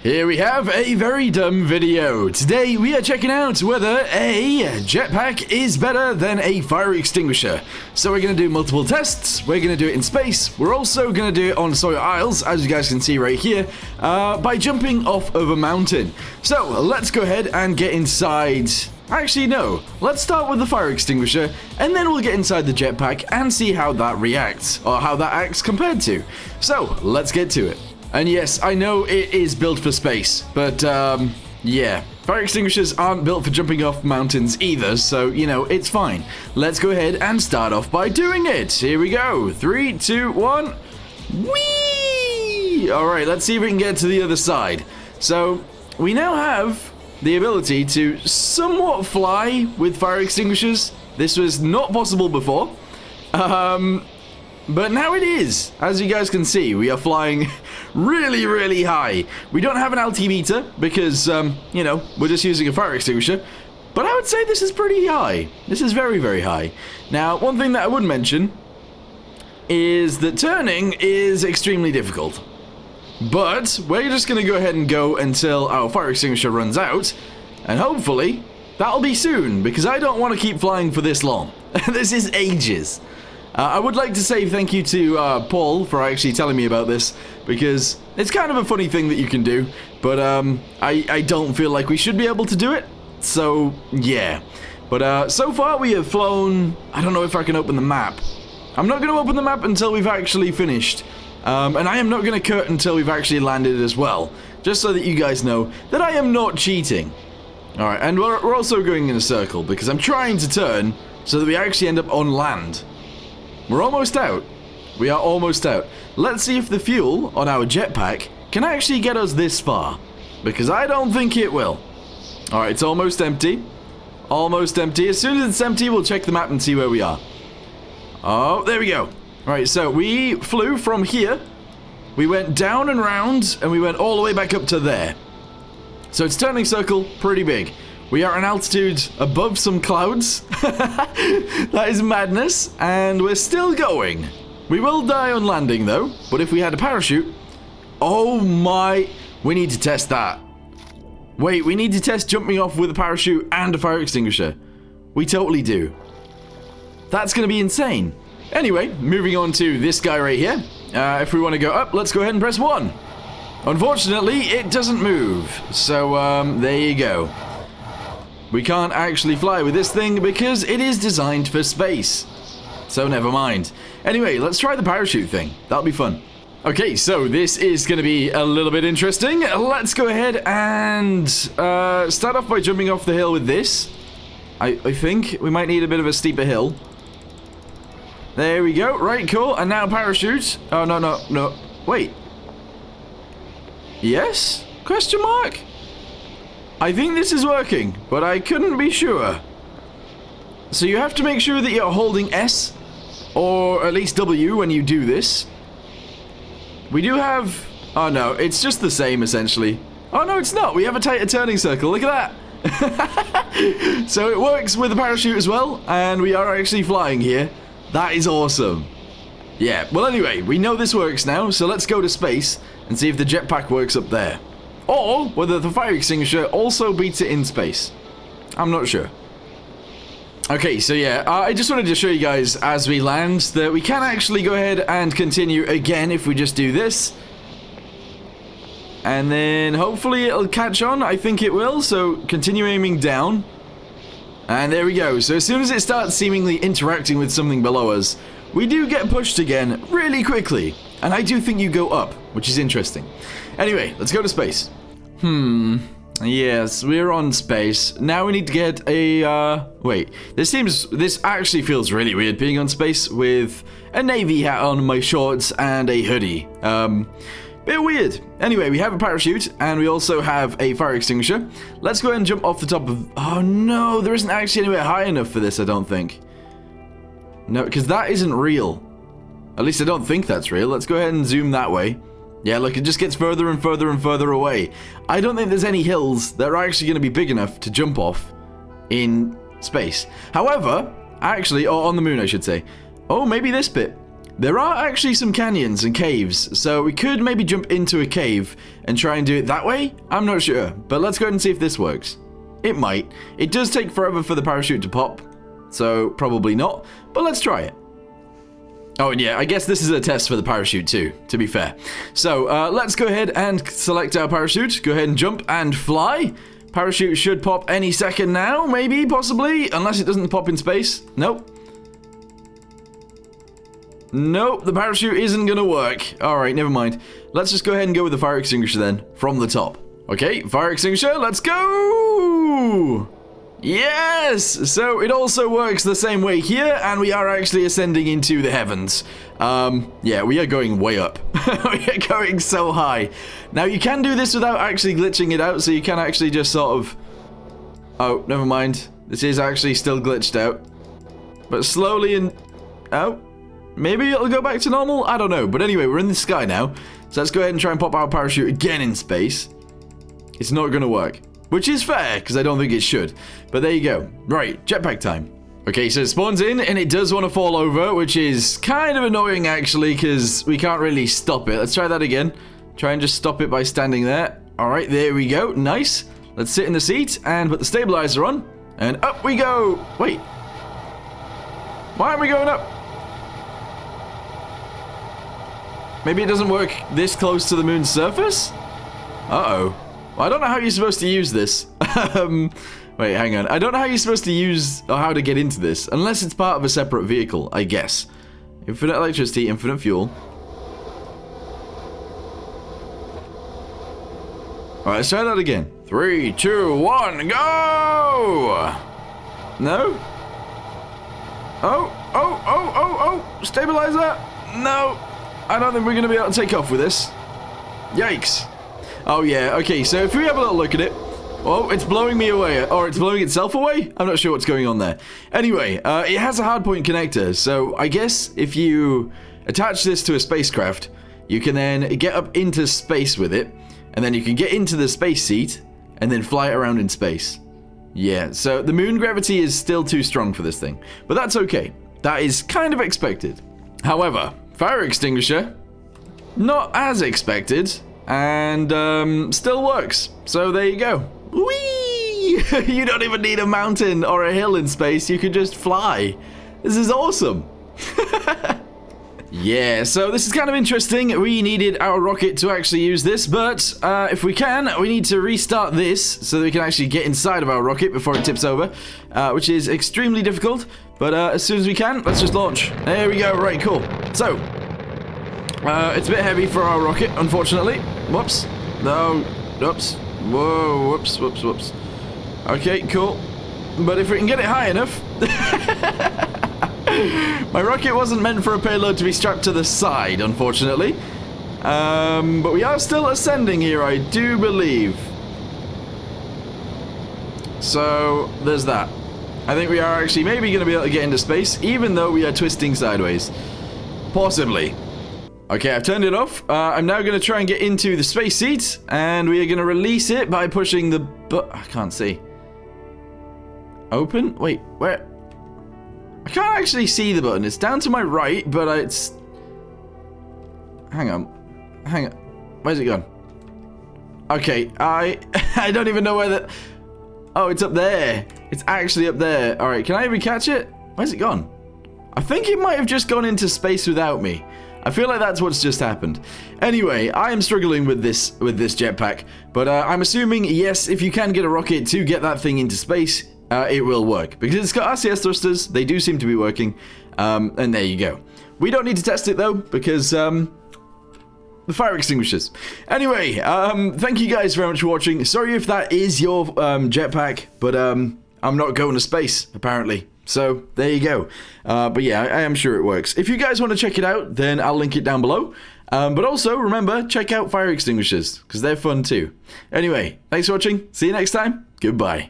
Here we have a very dumb video. Today we are checking out whether a jetpack is better than a fire extinguisher. So we're going to do multiple tests, we're going to do it in space, we're also going to do it on Sawyer Isles, as you guys can see right here, by jumping off of a mountain. So let's go ahead and get inside. Actually no, let's start with the fire extinguisher and then we'll get inside the jetpack and see how that reacts, or how that acts compared to. So let's get to it. And yes, I know it is built for space, but yeah, fire extinguishers aren't built for jumping off mountains either, so, you know, it's fine. Let's go ahead and start off by doing it. Here we go. 3, 2, 1. Whee! Alright, let's see if we can get to the other side. So, we now have the ability to somewhat fly with fire extinguishers. This was not possible before. But now it is. As you guys can see, we are flying really, really high. We don't have an altimeter because, you know, we're just using a fire extinguisher. But I would say this is pretty high. This is very, very high. Now, one thing that I would mention is that turning is extremely difficult. But we're just going to go ahead and go until our fire extinguisher runs out. And hopefully, that'll be soon, because I don't want to keep flying for this long. This is ages. I would like to say thank you to Paul for actually telling me about this, because it's kind of a funny thing that you can do, but I don't feel like we should be able to do it, so yeah. But so far we have flown, I don't know if I can open the map. I'm not going to open the map until we've actually finished, and I am not going to cut until we've actually landed as well, just so that you guys know that I am not cheating. Alright, and we're also going in a circle, because I'm trying to turn so that we actually end up on land. We're almost out. We are almost out. Let's see if the fuel on our jetpack can actually get us this far, because I don't think it will. Alright, it's almost empty. Almost empty. As soon as it's empty, we'll check the map and see where we are. Oh, there we go. Alright, so we flew from here. We went down and round, and we went all the way back up to there. So it's turning circle, pretty big. We are at an altitude above some clouds. That is madness. And we're still going. We will die on landing though. But if we had a parachute... Oh my... We need to test that. Wait, we need to test jumping off with a parachute and a fire extinguisher. We totally do. That's going to be insane. Anyway, moving on to this guy right here. If we want to go up, let's go ahead and press 1. Unfortunately, it doesn't move. So, there you go. We can't actually fly with this thing because it is designed for space. So never mind. Anyway, let's try the parachute thing. That'll be fun. Okay, so this is going to be a little bit interesting. Let's go ahead and start off by jumping off the hill with this. I think we might need a bit of a steeper hill. There we go. Right, cool. And now parachute. Oh, no. Wait. Yes? Question mark? I think this is working, but I couldn't be sure. So you have to make sure that you're holding S, or at least W when you do this. We do have... Oh no, it's just the same essentially. Oh no, it's not. We have a tighter turning circle. Look at that. So it works with the parachute as well, and we are actually flying here. That is awesome. Yeah, well anyway, we know this works now, so let's go to space and see if the jetpack works up there. Or whether the fire extinguisher also beats it in space. I'm not sure. Okay, so yeah, I just wanted to show you guys as we land that we can actually go ahead and continue again if we just do this. And then hopefully it'll catch on. I think it will, so continue aiming down. And there we go. So as soon as it starts seemingly interacting with something below us, we do get pushed again really quickly. And I do think you go up, which is interesting. Anyway, let's go to space. Yes, we're on space. Now we need to get a, wait. This actually feels really weird being on space with a navy hat on, my shorts, and a hoodie. Bit weird. Anyway, we have a parachute, and we also have a fire extinguisher. Let's go ahead and jump off the top of... Oh no, there isn't actually anywhere high enough for this, I don't think. No, because that isn't real. At least I don't think that's real. Let's go ahead and zoom that way. Yeah, look, it just gets further and further and further away. I don't think there's any hills that are actually going to be big enough to jump off in space. However, actually, or on the moon, I should say. Oh, maybe this bit. There are actually some canyons and caves, so we could maybe jump into a cave and try and do it that way. I'm not sure, but let's go ahead and see if this works. It might. It does take forever for the parachute to pop, so probably not, but let's try it. Oh, and yeah, I guess this is a test for the parachute too, to be fair. So, let's go ahead and select our parachute. Go ahead and jump and fly. Parachute should pop any second now, maybe, possibly, unless it doesn't pop in space. Nope. Nope, the parachute isn't gonna work. Alright, never mind. Let's just go ahead and go with the fire extinguisher then, from the top. Okay, fire extinguisher, let's go! Yes! So it also works the same way here, and we are actually ascending into the heavens. Yeah, we are going way up. We are going so high. Now, you can do this without actually glitching it out, so you can actually just sort of... Oh, never mind. This is actually still glitched out. But slowly and... Oh, maybe it'll go back to normal? I don't know. But anyway, we're in the sky now. So let's go ahead and try and pop our parachute again in space. It's not going to work. Which is fair, because I don't think it should. But there you go. Right, jetpack time. Okay, so it spawns in, and it does want to fall over, which is kind of annoying, actually, because we can't really stop it. Let's try that again. Try and just stop it by standing there. Alright, there we go. Nice. Let's sit in the seat and put the stabilizer on. And up we go. Wait. Why aren't we going up? Maybe it doesn't work this close to the moon's surface? Uh-oh. Well, I don't know how you're supposed to use this. Wait, hang on. I don't know how you're supposed to use or how to get into this, unless it's part of a separate vehicle, I guess. Infinite electricity, infinite fuel. Alright, let's try that again. 3, 2, 1, go! No? Oh! Stabilizer! No! I don't think we're going to be able to take off with this. Yikes. Oh, yeah. Okay, so if we have a little look at it... Oh, it's blowing me away. Or it's blowing itself away? I'm not sure what's going on there. Anyway, it has a hardpoint connector. So I guess if you attach this to a spacecraft, you can then get up into space with it. And then you can get into the space seat and then fly it around in space. Yeah, so the moon gravity is still too strong for this thing. But that's okay. That is kind of expected. However, fire extinguisher, not as expected. And still works. So there you go. Whee! You don't even need a mountain or a hill in space. You can just fly. This is awesome. Yeah, so this is kind of interesting. We needed our rocket to actually use this, but if we can, we need to restart this so that we can actually get inside of our rocket before it tips over, which is extremely difficult. But as soon as we can, let's just launch. There we go. Right, cool. So... it's a bit heavy for our rocket, unfortunately. Whoops. No. Whoops. Whoa. Whoops. Okay, cool. But if we can get it high enough... My rocket wasn't meant for a payload to be strapped to the side, unfortunately. But we are still ascending here, I do believe. So, there's that. I think we are actually maybe going to be able to get into space, even though we are twisting sideways. Possibly. Okay, I've turned it off. I'm now going to try and get into the space seat, and we are going to release it by pushing the I can't see. Open? Wait, where? I can't actually see the button. It's down to my right, but it's... Hang on. Where's it gone? Okay, I don't even know where that... Oh, it's up there. It's actually up there. All right, can I even catch it? Where's it gone? I think it might have just gone into space without me. I feel like that's what's just happened. Anyway, I am struggling with this jetpack, but I'm assuming, yes, if you can get a rocket to get that thing into space, it will work. Because it's got RCS thrusters, they do seem to be working, and there you go. We don't need to test it, though, because, the fire extinguishers. Anyway, thank you guys very much for watching. Sorry if that is your jetpack, but I'm not going to space, apparently. So, there you go. But yeah, I am sure it works. If you guys want to check it out, then I'll link it down below. But also, remember, check out fire extinguishers, because they're fun too. Anyway, thanks for watching. See you next time. Goodbye.